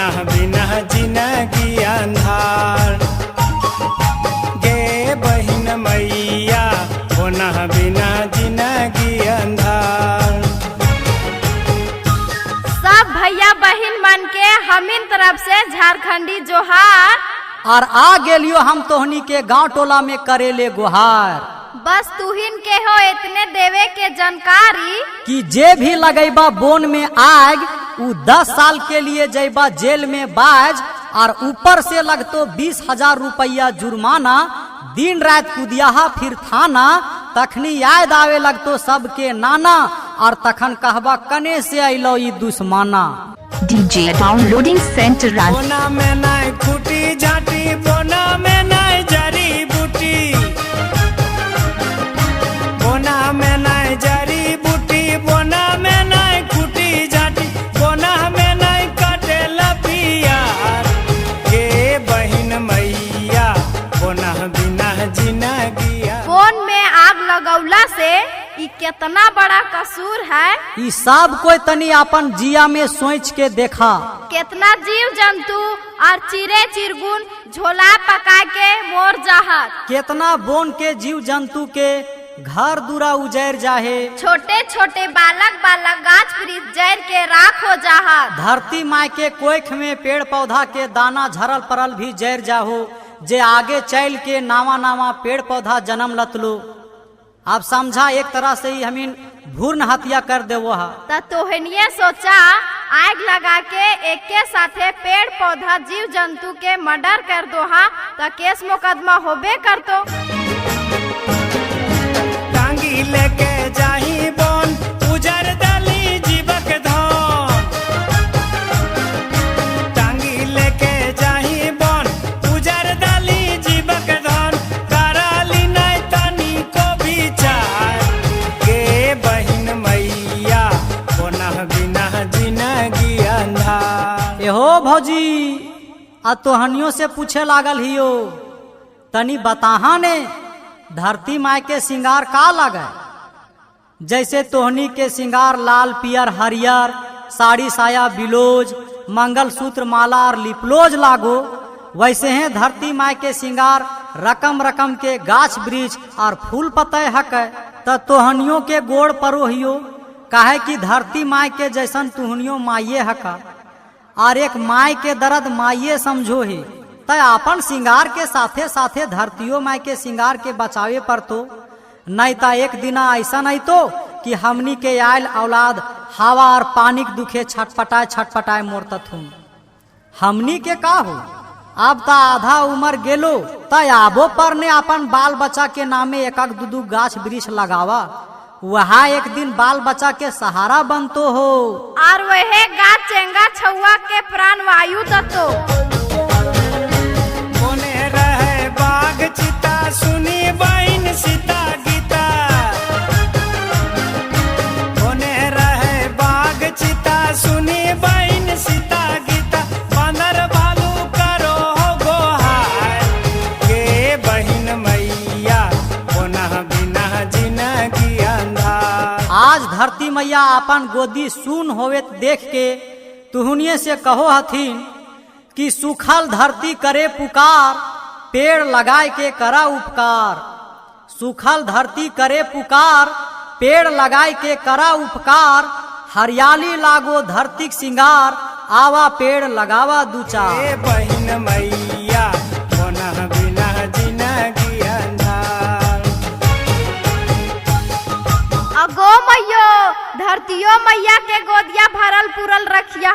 बोना बिना जिंदगी अंधार। गे बहिन मैया बोना बिना जिंदगी अंधार। सब भैया बहिन मन के हमिन तरफ से झारखंडी जोहार। और आ गेलियो हम तोहनी के गांव टोला में करेले गुहार। बस तुहिन के हो इतने देवे के जानकारी कि जे भी लगेबा बोन में आग उ 10 साल के लिए जैबा जेल में बाज। और ऊपर से लगतो 20,000 रुपया जुर्माना। दिन रात कुदियाहा फिर थाना। तखनी याद आवे लगतो सबके नाना। और तखन कहबा कने से अइलो ई दुश्मना। डीजे डाउनलोडिंग सेंटर बोना में नाय खूटी झाटी बोना में नाय जड़ी बूटी। बोना में नाय जड़ी बूटी बोना में नाय खूटी झाटी बोना में नाय कटे लपियार। गे बहिन मैया बोना बिना जिंदगी। फोन में आग लगौला से ई कितना बड़ा कसूर है। ई सब कोई तनी अपन जिया में सोच के देखा। कितना जीव जंतु और चिरे चिरगुन झोला पका के मोर जाहत। कितना बोन के जीव जंतु के घर दूरा उजैर जाहे। छोटे छोटे बालक बालक गाछ वृक्ष जैर के राख हो जाहत। धरती माई के कोख में पेड़ पौधा के दाना झरल परल भी जैर जाहो। जे आगे चल के नावा नावा पेड़ पौधा जन्म लतलो। आप समझा एक तरह से ही हमीन भूर्ण हत्या कर देवो हा। त तोहनिए सोचा आग लगा के एक के साथे पेड़ पौधा जीव जंतु के मर्डर कर दो हा त केस मुकदमा होबे करतो। टांगी लेके जाही बोन उजर दली जीवक धन। टांगी लेके जाही बोन उजर दली जीवक धन। कराली नहीं तनी को विचार। गे बहिन मैया बोना बिना जिंदगी अंधार। एहो भौजी आ तोहनियों से पूछे लागल हियो तनी बताहा ने धरती माई के सिंगार का लगे। जैसे तोहनी के सिंगार लाल पियर हरियर साड़ी साया बिलोज मंगल सूत्र माला और लिपलोज लागो। वैसे हैं धरती माई के सिंगार रकम रकम के गाछ वृक्ष और फूल पतय हकै। त तोहनियों के गोड़ परो हियो काहे कि धरती माई के जैसन तुहनियों माइये हका। और एक माई के दर्द माइये समझो ही। तय अपन सिंगार के साथे साथे धरतियों माई के सिंगार के बचावे पर तो नहीं ता एक दिना ऐसा नहीं तो कि हमनी के आयल औलाद हवा और पानी के दुखे छटपटाए मोरतत हूँ। हमनी के का हो अब ता आधा उम्र गेलो तय आबो पर ने अपन बाल बच्चा के नामे एक दू गाछ वृक्ष लगावा। वहाँ एक दिन बाल बच्चा के सहारा बनतो हो। और वह गाछ चेंगा छुआ के प्राण वायु दतो। बोने रहे बाघ चिता सुनी बहिन सीता गीता। बोने रहे बाघ चिता सुनी बहिन सीता गीता। बांदर भालू करो हो गोहार। गे बहिन मैया बोना बिना जिंदगी अंधार। आज धरती मैया अपन गोदी सुन होवे देख के तुहनिये से कहो हथिन कि सूखल धरती करे पुकार पेड़ लगाए के करा उपकार। सूखल धरती करे पुकार पेड़ लगाए के करा उपकार। हरियाली लागो धरती सिंगार आवा पेड़ लगावा दू चार। गे बहिन मैया बोना बिना जिंदगी अंधार। अगो मैयो धरतियो मैया के गोदिया भरल पुरल रखिया।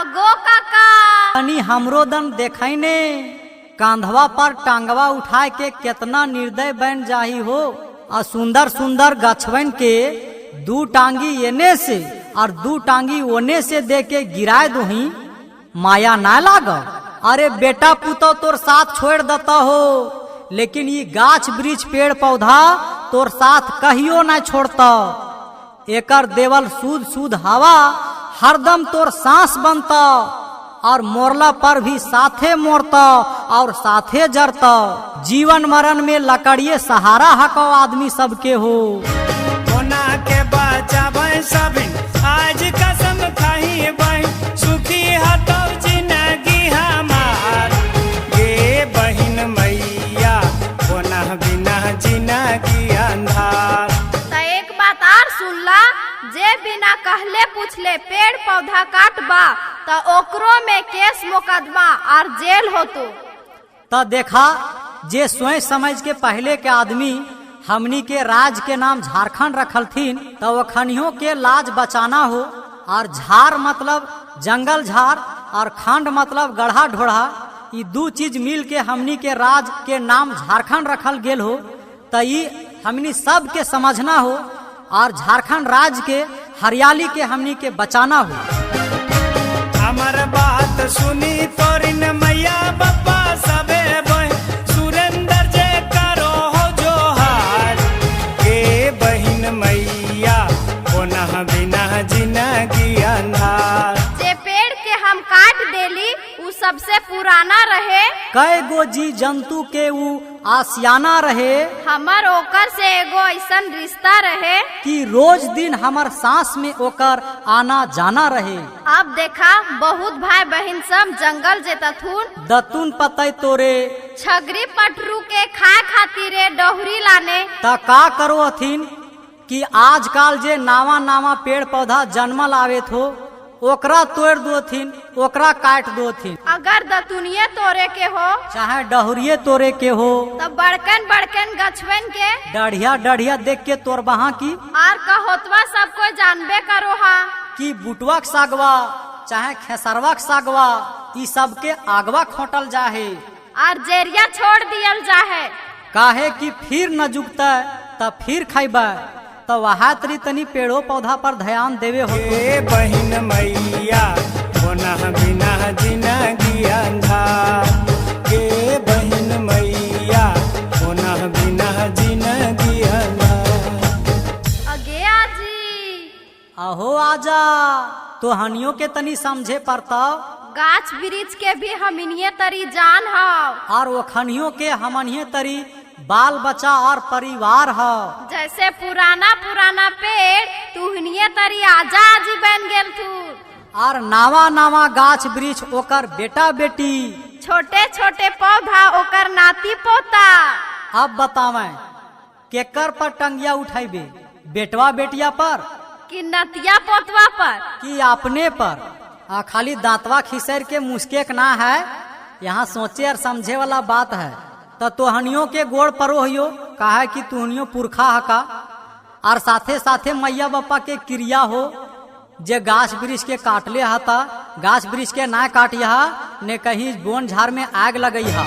अगो काका तनी हमरो दन देखै ने कांधवा पर टांगवा उठाए के कितना निर्दय बन जाही हो। और सुंदर सुंदर गछवन के दू टांगी एने से और दू टांगी ओने से दे के गिराए दोही माया ना लाग। अरे बेटा पुतो तोर साथ छोड़ देता हो लेकिन ये गाछ वृक्ष पेड़ पौधा तोर साथ कहियो ना छोड़ता। एकर देवल सूद सूद हवा हरदम तोर सांस बनता। और मोरला पर भी साथे मोरता और साथे जरता। जीवन मरण में लकड़िए सहारा हको आदमी सबके हो। कोना के बचाबै सबिन आज कसम खाही बहिन सुखी हतौ जिंदगी। सुनला, जे बिना कहले पूछले पेड़ पौधा काटबा त ओकरो में केस मुकदमा और जेल होतो। त देखा, जे सोच समझ के पहले के आदमी हमनी के राज के नाम झारखंड रखलथिन, त वखनियों के लाज बचाना हो। और झार मतलब जंगल झार और खंड मतलब गढ़ा ढोढ़ा, ये दू चीज मिल के हमनी के राज के नाम झारखंड रखल गेल हो। त ये हमनी सब के समझना हो और झारखंड राज्य के हरियाली के हमनी के बचाना हो। हमर बात सुनी तोरी न मैया बप्पा सबे बहन, सुरेंद्र जे करो हो जोहार, के बहिन मैया कोना बिना जिंदगी अंधार। जे पेड़ के हम काट देली उ सबसे पुराना रहे, कई गो जी जंतु के ऊ आसियाना रहे, हमर ओकर से एगो ऐसन रिश्ता रहे कि रोज दिन हमर सांस में ओकर आना जाना रहे। अब देखा, बहुत भाई बहन सब जंगल जेतथुन, दतुन पतई तोरे छगरी पटरू के खाए खातिर डोहरी लाने। त का करो हथिन कि आजकल जे नावा नावा पेड़ पौधा जन्मल आवे थो, ओकरा तोड़ दोथिन, ओकरा काट दोथिन। अगर दतुनिये तोरे के हो चाहे डहुरिये तोरे के हो, तब बड़कन बड़कन गछवन के डढ़िया डढ़िया देख के तोर बहा की, और कहोतवा सब कोई जानबे करो हा कि बुटवा के सागवा चाहे खेसरवा के सागवा, ई सब के आगवा खोटल जाहे। और जेरिया छोड़ दियल जाहे, काहे कि फिर न जुगता त फिर खैबा। तो वहा तरी तनी पेड़ों पौधा पर ध्यान देवे हो। के बहिन मैया कोना बिना जिंदगी अंधार, के बहिन मैया कोना बिना जिंदगी अंधार। अगे आजी अहो आजा, तो हनियों के तनी समझे पड़ता, गाछ वृक्ष के भी हमिनिये तरी जान हो, और वो खनियों के हमनिये तरी बाल बच्चा और परिवार हो। जैसे पुराना पुराना पेड़ तुहनिये तरी आजा आजी बन गेल थू, और नावा नावा गाछ वृक्ष ओकर बेटा बेटी, छोटे छोटे पौधा ओकर नाती पोता। अब बतावे केकर पर टंगिया उठाइबे, बेटवा बेटिया पर कि नतिया पोतवा पर, कि अपने पर। खाली दांतवा खिसर के मुस्केक ना है, यहाँ सोचे और समझे वाला बात है। तो तोहनियों के गोड़ परो हियो, कहा कि तुहनियों पुरखा हका, और साथे साथे मैया बापा के क्रिया हो, जे गाछ वृक्ष के काटले हता, गाछ वृक्ष के ना काटिया ने कहीं बोन झाड़ में आग लगई हा।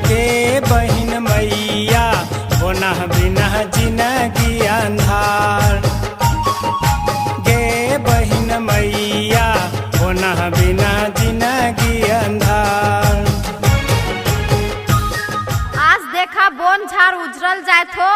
के बहिन मैया कोना बिना जिंदगी अंधार, गे बहिन मैया कोना बिना जिंदगी अंधार। आज देखा बोन झाड़ उजरल जात हो,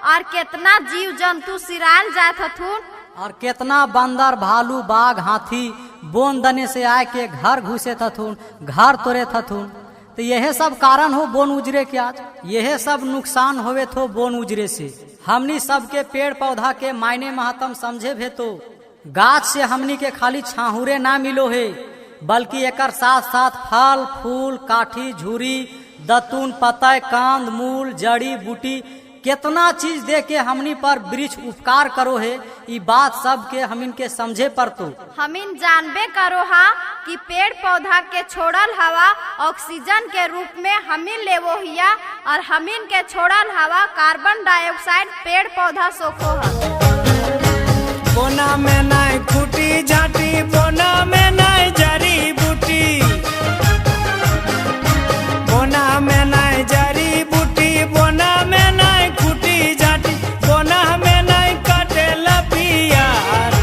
और कितना जीव जंतु सिराल जात हथुन, और कितना बंदर भालू बाघ हाथी बोन दने से आए के घर घुसे थथुन, घर तोड़े थथुन। तो यह सब कारण हो बोन उजरे के। आज यह सब नुकसान होवे थो बोन उजरे से। हमनी सबके पेड़ पौधा के मायने महत्म समझे भे तो गाछ से हमनी के खाली छाहुरे ना मिलो है, बल्कि एकर साथ साथ फल फूल काठी झुरी दतून पतय कांद मूल जड़ी बूटी कितना चीज दे के हमनी पर वृक्ष उपकार करो है। ये बात सब के हमिन के समझे पर तो हमिन जानबे करो हा कि पेड़ पौधा के छोड़ल हवा ऑक्सीजन के रूप में हमिन लेवो हिया, और हमिन के छोड़ल हवा कार्बन डाइऑक्साइड पेड़ पौधा सोखो है। बोना में नाई खूटी झाटी, बोना में नाई जड़ी बूटी, बोना में नाई जड़ी बूटी, बोना में नाई खूटी झाटी, बोना में नाई कटे लपियार,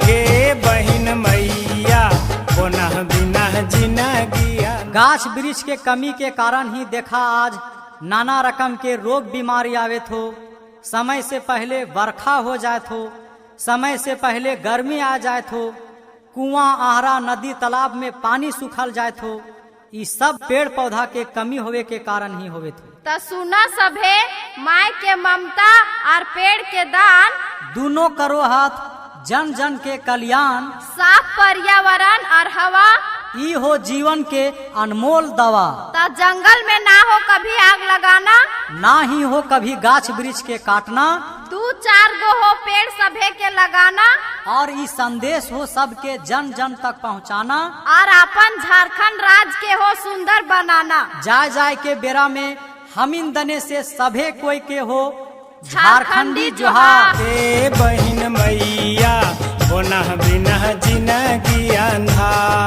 के बहिन मैया बोना बिना जिंदगी। गाछ वृक्ष के कमी के कारण ही देखा आज नाना रकम के रोग बीमारी आवे थो, समय से पहले बरखा हो जाए थो, समय से पहले गर्मी आ जाए थो, कुआं आहरा नदी तालाब में पानी सूखल जाए थो। ये सब पेड़ पौधा के कमी होवे के कारण ही होवे थे। त सुना सभे, माय के ममता और पेड़ के दान दोनों करो हाथ जन जन के कल्याण, साफ पर्यावरण और हवा ई हो जीवन के अनमोल दवा। त जंगल में ना हो कभी आग लगाना, ना ही हो कभी गाछ वृक्ष के काटना, 2-4 गो हो पेड़ सभे के लगाना और ई संदेश हो सबके जन जन तक पहुँचाना। और अपन झारखंड राज्य के हो सुंदर बनाना। जाय जाय के बेरा में हमिन दने से सभे कोई के हो झारखंडी जोहार। ए बहिन मैया बोना बिना जिनगी अंधार।